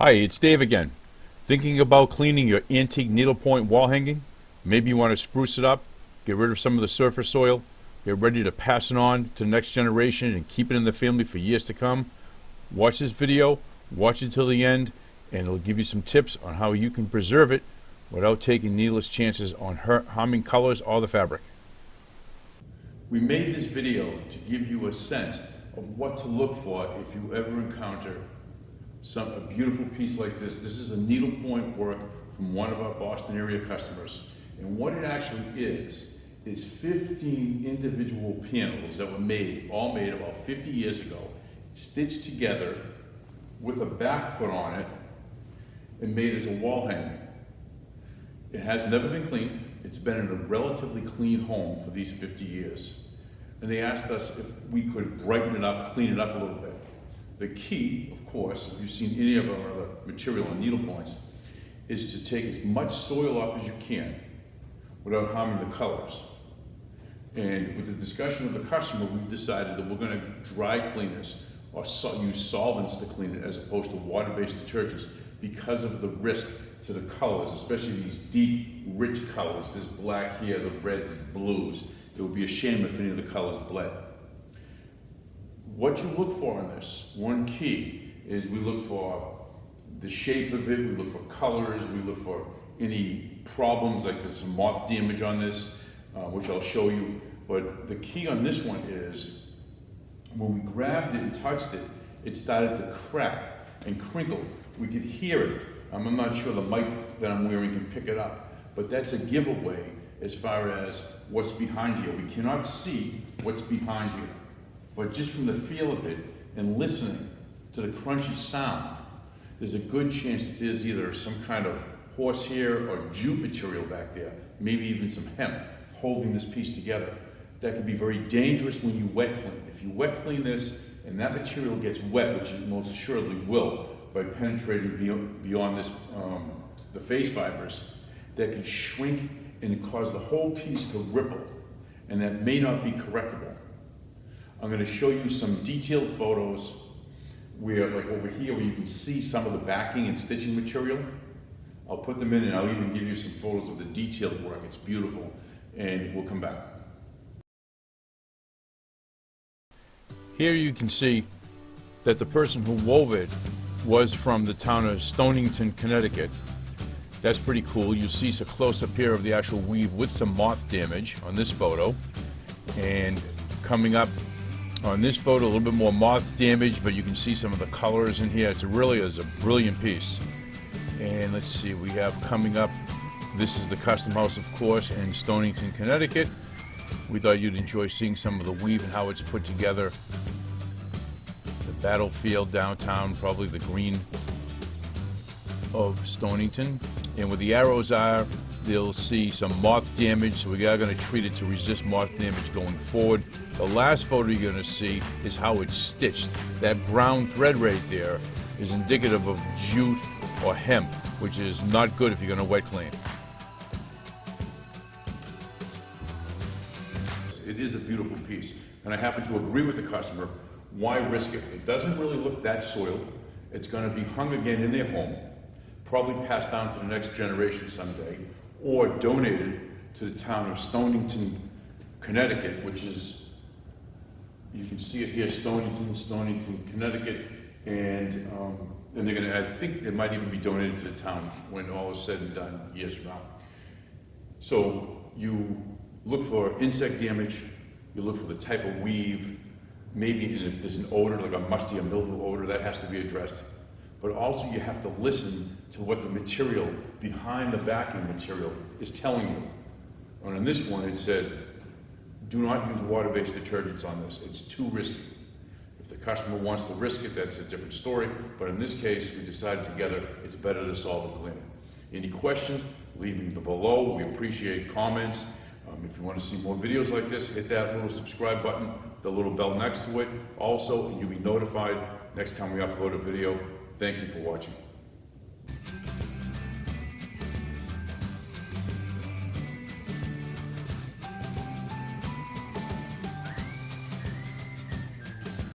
Hi, it's Dave again. Thinking about cleaning your antique needlepoint wall hanging? Maybe you want to spruce it up, get rid of some of the surface soil, get ready to pass it on to the next generation and keep it in the family for years to come. Watch this video, watch it till the end, and it'll give you some tips on how you can preserve it without taking needless chances on harming colors or the fabric. We made this video to give you a sense of what to look for if you ever encounter a beautiful piece like this. This is a needlepoint work from one of our Boston area customers. And what it actually is 15 individual panels that were all made about 50 years ago, stitched together with a back put on it and made as a wall hanging. It has never been cleaned. It's been in a relatively clean home for these 50 years. And they asked us if we could brighten it up, clean it up a little bit. The key, of course, if you've seen any of our other material on needlepoints, is to take as much soil off as you can without harming the colors. And with the discussion of the customer, we've decided that we're going to dry clean this or use solvents to clean it as opposed to water-based detergents because of the risk to the colors, especially these deep, rich colors. This black here, the reds, blues. It would be a shame if any of the colors bled. What you look for in this, one key, is we look for the shape of it, we look for colors, we look for any problems, like there's some moth damage on this, which I'll show you. But the key on this one is, when we grabbed it and touched it, it started to crack and crinkle. We could hear it. I'm not sure the mic that I'm wearing can pick it up, but that's a giveaway as far as what's behind here. We cannot see what's behind here. But just from the feel of it and listening to the crunchy sound, there's a good chance that there's either some kind of horsehair or jute material back there, maybe even some hemp holding this piece together. That can be very dangerous when you wet clean. If you wet clean this and that material gets wet, which it most assuredly will by penetrating beyond this, the face fibers, that can shrink and cause the whole piece to ripple, and that may not be correctable. I'm going to show you some detailed photos where, like over here, where you can see some of the backing and stitching material. I'll put them in and I'll even give you some photos of the detailed work. It's beautiful, and we'll come back. Here you can see that the person who wove it was from the town of Stonington, Connecticut. That's pretty cool. You see a close-up here of the actual weave with some moth damage on this photo. And coming up on this photo, a little bit more moth damage, but you can see some of the colors in here. It really is a brilliant piece. And let's see, we have coming up, this is the custom house, of course, in Stonington, Connecticut. We thought you'd enjoy seeing some of the weave and how it's put together. The battlefield downtown, probably the green of Stonington. And where the arrows are, they'll see some moth damage, so we are going to treat it to resist moth damage going forward. The last photo you're going to see is how it's stitched. That brown thread right there is indicative of jute or hemp, which is not good if you're going to wet clean. It is a beautiful piece, and I happen to agree with the customer. Why risk it? It doesn't really look that soiled. It's going to be hung again in their home, probably passed down to the next generation someday, or donated to the town of Stonington, Connecticut, which is, you can see it here, Stonington, Connecticut, and they're going to, I think they might even be donated to the town when all is said and done years from now. So you look for insect damage, you look for the type of weave, maybe if there's an odor, like a musty or mildew odor, that has to be addressed. But also you have to listen to what the material behind the backing material is telling you. And on this one it said, do not use water-based detergents on this. It's too risky. If the customer wants to risk it, that's a different story. But in this case, we decided together it's better to solve and clean it. Any questions, leave them below. We appreciate comments. If you want to see more videos like this, hit that little subscribe button, the little bell next to it. Also, you'll be notified next time we upload a video. Thank you for watching.